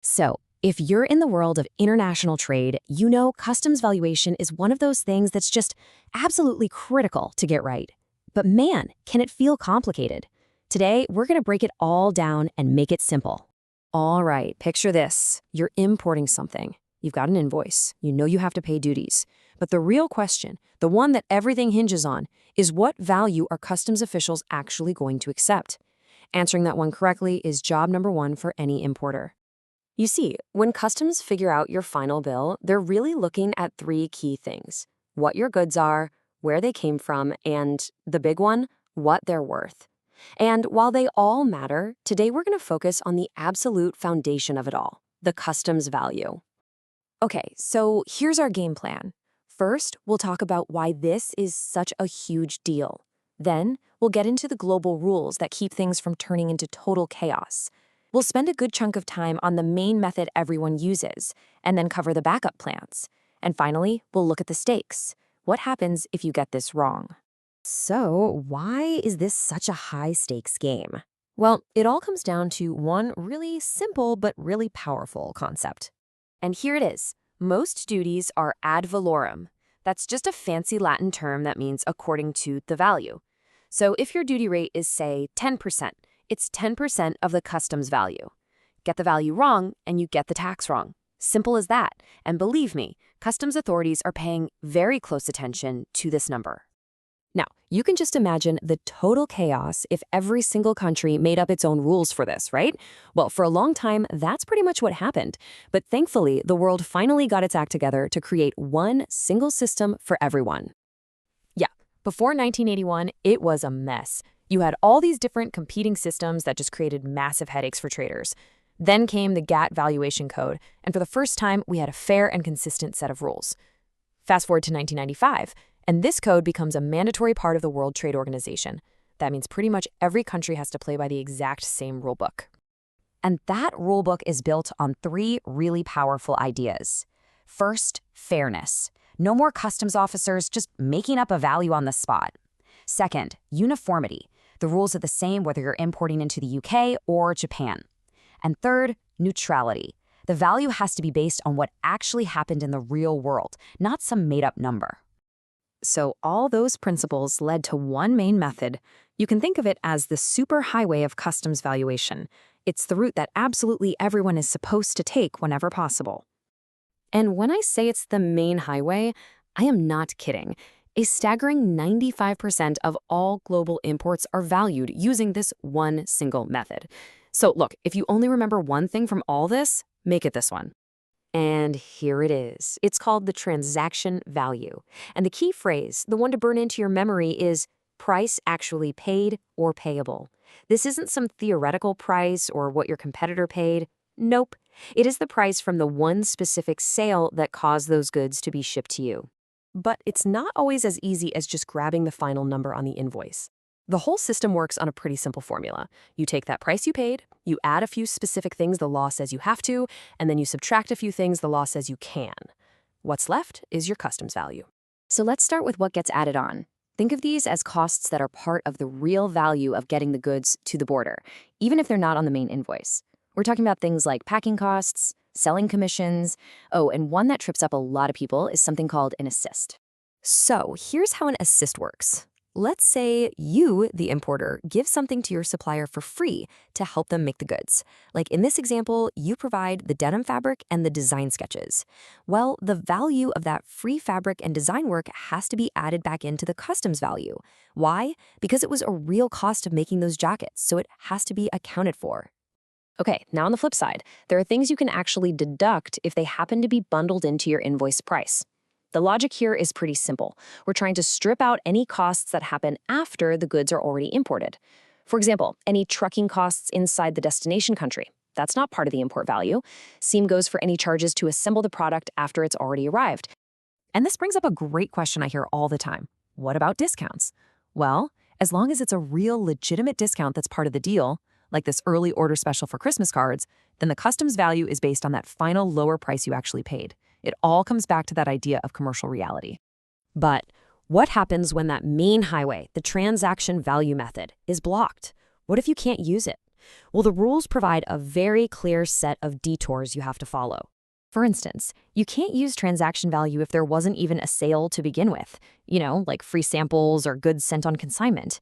So, if you're in the world of international trade, you know customs valuation is one of those things that's just absolutely critical to get right. But man, can it feel complicated. Today, we're going to break it all down and make it simple. All right, picture this. You're importing something. You've got an invoice. You know you have to pay duties. But the real question, the one that everything hinges on, is what value are customs officials actually going to accept? Answering that one correctly is job number one for any importer. You see, when customs figure out your final bill, they're really looking at three key things: what your goods are, where they came from, and the big one, what they're worth. And while they all matter, today we're going to focus on the absolute foundation of it all, the customs value. Okay, so here's our game plan. First, we'll talk about why this is such a huge deal. Then, we'll get into the global rules that keep things from turning into total chaos. We'll spend a good chunk of time on the main method everyone uses, and then cover the backup plans. And finally, we'll look at the stakes. What happens if you get this wrong? So, why is this such a high-stakes game? Well, it all comes down to one really simple but really powerful concept. And here it is. Most duties are ad valorem. That's just a fancy Latin term that means according to the value. So if your duty rate is, say, 10%, it's 10% of the customs value. Get the value wrong, and you get the tax wrong. Simple as that. And believe me, customs authorities are paying very close attention to this number. Now, you can just imagine the total chaos if every single country made up its own rules for this, right? Well, for a long time, that's pretty much what happened. But thankfully, the world finally got its act together to create one single system for everyone. Yeah, before 1981, it was a mess. You had all these different competing systems that just created massive headaches for traders. Then came the GATT Valuation Code, and for the first time, we had a fair and consistent set of rules. Fast forward to 1995, and this code becomes a mandatory part of the World Trade Organization. That means pretty much every country has to play by the exact same rulebook. And that rulebook is built on three really powerful ideas. First, fairness. No more customs officers just making up a value on the spot. Second, uniformity. The rules are the same whether you're importing into the UK or Japan. And third, neutrality. The value has to be based on what actually happened in the real world, not some made-up number. So all those principles led to one main method. You can think of it as the superhighway of customs valuation. It's the route that absolutely everyone is supposed to take whenever possible. And when I say it's the main highway, I am not kidding. A staggering 95% of all global imports are valued using this one single method. So look, if you only remember one thing from all this, make it this one. And here it is. It's called the transaction value. And the key phrase, the one to burn into your memory, is price actually paid or payable. This isn't some theoretical price or what your competitor paid. Nope. It is the price from the one specific sale that caused those goods to be shipped to you. But it's not always as easy as just grabbing the final number on the invoice. The whole system works on a pretty simple formula. You take that price you paid, you add a few specific things the law says you have to, and then you subtract a few things the law says you can. What's left is your customs value. So let's start with what gets added on. Think of these as costs that are part of the real value of getting the goods to the border, even if they're not on the main invoice. We're talking about things like packing costs, selling commissions. Oh, and one that trips up a lot of people is something called an assist. So here's how an assist works. Let's say you, the importer, give something to your supplier for free to help them make the goods. Like in this example, you provide the denim fabric and the design sketches. Well, the value of that free fabric and design work has to be added back into the customs value. Why? Because it was a real cost of making those jackets, so it has to be accounted for. Okay, now on the flip side, there are things you can actually deduct if they happen to be bundled into your invoice price. The logic here is pretty simple. We're trying to strip out any costs that happen after the goods are already imported. For example, any trucking costs inside the destination country. That's not part of the import value. Same goes for any charges to assemble the product after it's already arrived. And this brings up a great question I hear all the time. What about discounts? Well, as long as it's a real legitimate discount that's part of the deal, like this early order special for Christmas cards, then the customs value is based on that final lower price you actually paid. It all comes back to that idea of commercial reality. But what happens when that main highway, the transaction value method, is blocked? What if you can't use it? Well, the rules provide a very clear set of detours you have to follow. For instance, you can't use transaction value if there wasn't even a sale to begin with, like free samples or goods sent on consignment.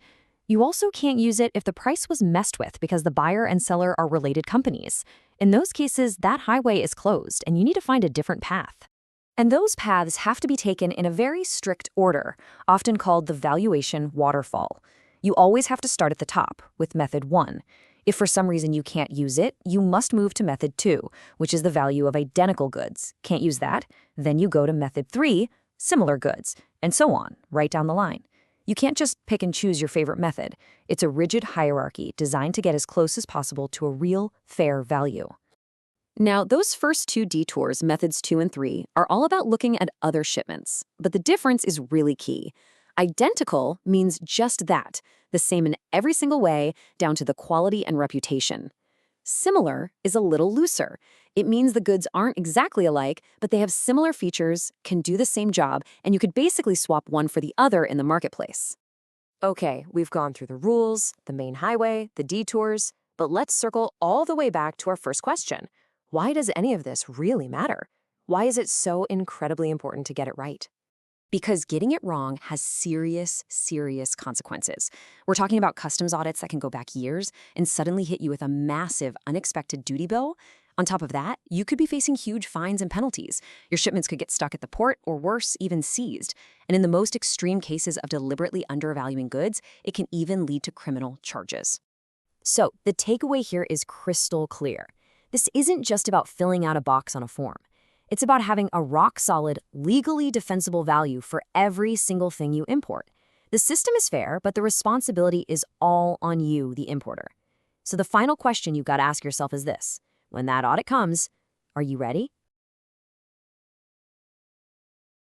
You also can't use it if the price was messed with because the buyer and seller are related companies. In those cases, that highway is closed and you need to find a different path. And those paths have to be taken in a very strict order, often called the valuation waterfall. You always have to start at the top, with method 1. If for some reason you can't use it, you must move to method 2, which is the value of identical goods. Can't use that? Then you go to method 3, similar goods, and so on, right down the line. You can't just pick and choose your favorite method. It's a rigid hierarchy designed to get as close as possible to a real, fair value. Now, those first 2 detours, methods 2 and 3, are all about looking at other shipments. But the difference is really key. Identical means just that, the same in every single way, down to the quality and reputation. Similar is a little looser. It means the goods aren't exactly alike, but they have similar features, can do the same job, and you could basically swap one for the other in the marketplace. Okay, we've gone through the rules, the main highway, the detours, but let's circle all the way back to our first question. Why does any of this really matter? Why is it so incredibly important to get it right? Because getting it wrong has serious, serious consequences. We're talking about customs audits that can go back years and suddenly hit you with a massive, unexpected duty bill. On top of that, you could be facing huge fines and penalties. Your shipments could get stuck at the port or worse, even seized. And in the most extreme cases of deliberately undervaluing goods, it can even lead to criminal charges. So the takeaway here is crystal clear. This isn't just about filling out a box on a form. It's about having a rock-solid, legally defensible value for every single thing you import. The system is fair, but the responsibility is all on you, the importer. So the final question you've got to ask yourself is this. When that audit comes, are you ready?